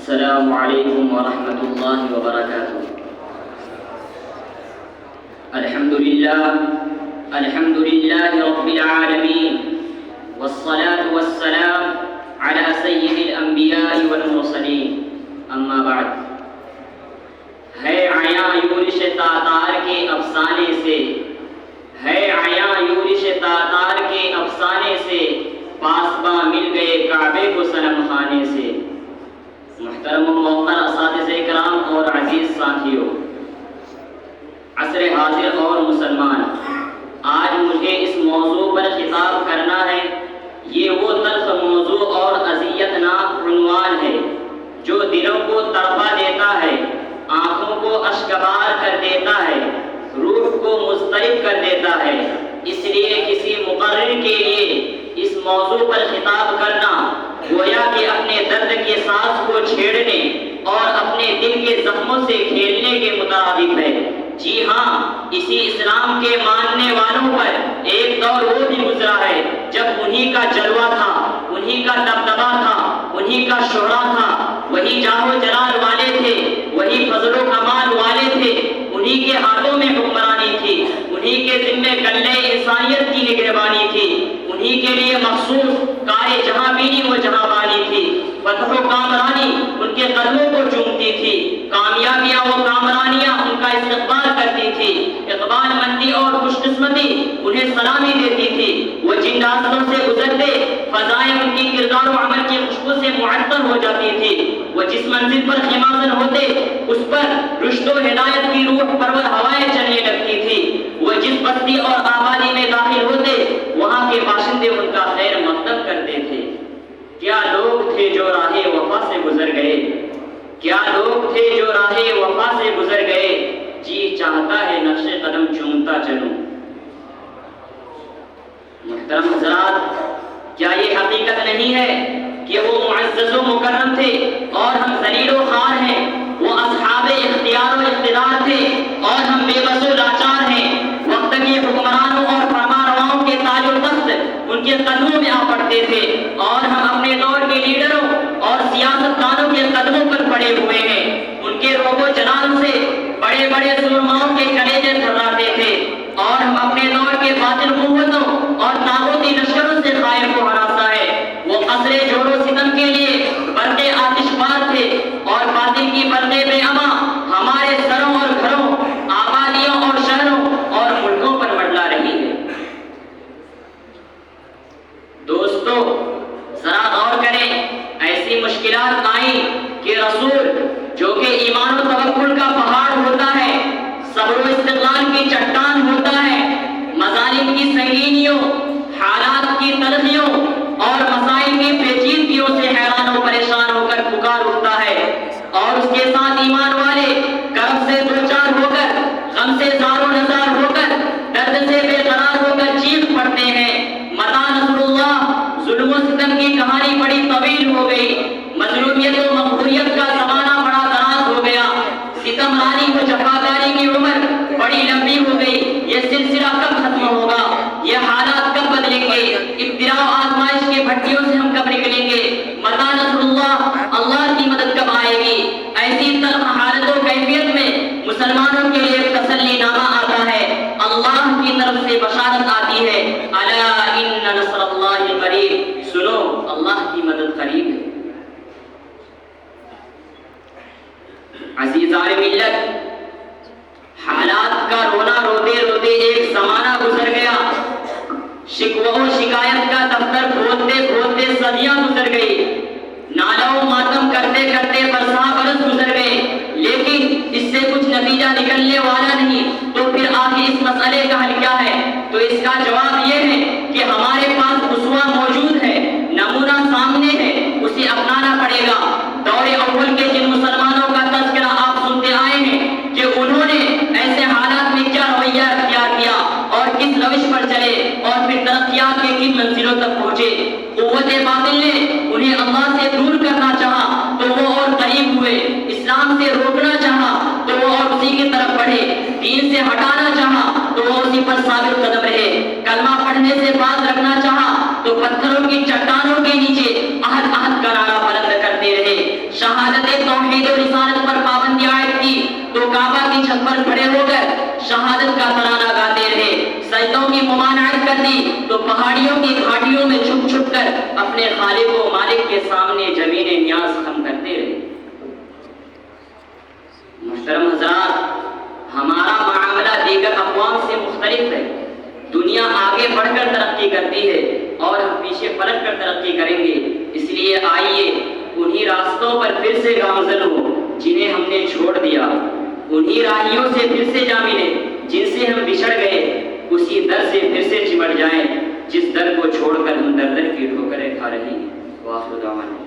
السلام علیکم ورحمۃ اللہ وبرکاتہ۔ الحمد للہ رب العالمین والصلاة والسلام علی سید الانبیاء والمرسلین، اما بعد۔ ہے عیاں یورش تاتار کے افسانے سے، ہے عیاں یورش تاتار کے افسانے سے، پاسباں مل گئے کعبے کو صنم خانے سے۔ محترم و موقر اساتذہ کرام اور عزیز ساتھیوں، عصر حاضر اور مسلمان، آج مجھے اس موضوع پر خطاب کرنا ہے۔ یہ وہ تلخ موضوع اور اذیت ناک عنوان ہے جو دلوں کو تڑپا دیتا ہے، آنکھوں کو اشکبار کر دیتا ہے، روح کو مضطرب کر دیتا ہے۔ اس لیے کسی مقرر کے لیے اس موضوع پر خطاب کرنا گویا کہ اپنے درد کے ساز کو چھیڑنے اور اپنے دل کے زخموں سے کھیلنے کے مطابق ہے۔ جی ہاں، اسی اسلام کے ماننے والوں پر ایک دور وہ بھی گزرا ہے جب انہی کا جلوہ تھا، انہی کا دبدبہ تھا، انہی کا شہرہ تھا، وہی جاہ و جلال والے تھے، وہی فضل و کمال والے تھے، انہی کے ہاتھوں میں حکمرانی تھی، انہی کے ذمے کلے انسانیت کی نگہبانی تھی، انہی کے لیے مخصوص کار جہاں بینی و جہاں بانی تھی، فتح و کامرانی ان کے قدموں کو چومتی تھی، کامیابیاں و کامرانیاں ان کا استقبال کرتی تھی، اقبال مندی اور خوش قسمتی انہیں سلامی دیتی تھی۔ وہ جن راستوں سے گزرتے فضائیں ان کی کردار و عمل کی خوشبو سے معطر ہو جاتی تھی، وہ جس منزل پر خیمازن ہوتے اس پر رشد و ہدایت کی روح پرور ہوائیں چلنے لگتی تھی، وہ جس بستی اور آبادی میں داخل ہوتے وہاں کے باشندے ان کا خیر مقدم کرتے تھے۔ کیا لوگ تھے جو راہ وفا سے گزر گئے، کیا لوگ تھے جو راہ وفا سے گزر گئے، جی چاہتا ہے نقش قدم چومتا چلوں۔ محترم حضرات، کیا یہ حقیقت نہیں ہے کہ وہ معزز و مکرم تھے اور ہم ذلیل و خوار ہیں؟ وہ اصحاب اختیار و اقتدار تھے اور ہم بے بس و لاچار ہیں۔ وقت کے حکمرانوں اور فرمانرواؤں کے تاج و تخت ان کے قدموں میں آ پڑتے تھے اور ہم اپنے دور کے لیڈروں اور سیاستدانوں کے قدموں پر پڑے ہوئے ہیں۔ ان کے روب و جلال سے بڑے بڑے سرماؤں کے کلیجے تھراتے تھے اور ہم اپنے دور کے باطل قوتوں اور طاغوتی لشکروں سے خائف و ہراساں ہے۔ وہ قصر جور و ستم کے لیے برق آتش بار تھے اور باطل کی برق بے اما ہمارے سروں اور گھروں، آبادیوں اور شہروں اور ملکوں پر منڈلا رہی ہے۔ دوستو، ذرا غور کریں، ایسی مشکلات آئیں کہ رسول جو کہ ایمان و توکل کا پہاڑ ہوتا ہے، صبر و استقلال کی چٹان ہوتا ہے، مظالم کی سنگینیوں، حالات کی تلخیوں اور مسائل کی پیچیدگیوں سے حیران و پریشان ہو کر پکار اٹھتا ہے، اور اس کے ساتھ ایمان والے کرب سے دوچار ہو کر، غم سے زار و نزار ہو کر، درد سے بے قرار ہو کر چیخ پڑتے ہیں، متا نصر اللہ۔ ظلم و ستم کی کہانی بڑی طویل ہو گئی، مظلومیت و مقہوریت کا زمانہ بڑا دراز ہو گیا، ستم رانی و جفاکاری کی عمر بڑی لمبی ہو گئی۔ یہ سلسلہ کب ختم ہوگا؟ یہ حالات کب بدلیں گے؟ ابتلاء و آزمائش کے بھٹیوں سے ہم کب نکلیں گے؟ متا نصر اللہ، اللہ کی مدد کب آئے گی؟ ایسی تلخ حالت و کیفیت میں مسلمانوں کے لیے تسلی نامہ آتا ہے، اللہ کی طرف سے بشارت آتی ہے، الا ان نصر اللہ قریب، سنو اللہ کی مدد قریب ہے۔ عزیزان ملت، حالات کا رونا روتے روتے ایک زمانہ گزر گیا، شکوہ و شکایت کا دفتر کھولتے کھولتے صدیاں گزر گئی، نالہ و ماتم کرتے کرتے برساں برس گزر گئے، لیکن اس سے کچھ نتیجہ نکلنے والا نہیں۔ تو پھر آخر اس مسئلے کا حل کیا ہے؟ تو اس کا جواب یہ ہے کہ ہمارے پاس اسوہ موجود ہے، نمونہ سامنے ہے، اسے اپنانا پڑے گا۔ دور اول کے جن مسلمانوں کا تذکرہ آپ سنتے آئے ہیں کہ انہوں نے ایسے حالات میں کیا رویہ اختیار کیا اور کس روش پر چلے اور پھر ترقیات کے کن منزلوں تک پہنچے۔ قوت باطل نے انہیں اللہ سے دور کرنا چاہا تو وہ اور قریب ہوئے، اسلام سے روکنا چاہا تو وہ اور اسی کی طرف بڑھے، دین سے ہٹانا چاہا تو وہ اسی پر ثابت قدم رہے، کلمہ پڑھنے سے باز رکھنا چاہا تو پتھروں کی چٹانوں کے نیچے عہد کا نعرہ بلند کرتے رہے۔ شہادت توحید و رسالت پر پابندی عائد کی تو کعبہ کی چھت پر کھڑے ہو کر شہادت کا ترانہ گاتے رہے، سجدوں کی ممانعت کر دی تو پہاڑیوں کی گھاٹیوں میں چھپ چھپ کر اپنے خالق و مالک کے سامنے جمیل نیاز خم کرتے رہے۔ محترم حضرات، ہمارا معاملہ دیگر اقوام سے مختلف ہے۔ دنیا آگے بڑھ کر ترقی کرتی ہے اور ہم پیچھے پلٹ کر ترقی کریں گے، اس لیے آئیے انہی راستوں پر پھر سے گامزن ہو جنہیں ہم نے چھوڑ دیا، انہی راہیوں سے پھر سے جا ملے جن سے ہم بچھڑ گئے، اسی در سے پھر سے چمٹ جائیں جس در کو چھوڑ کر ہم در در کی ٹھوکریں کھا رہے ہیں۔ وآخر دعوانا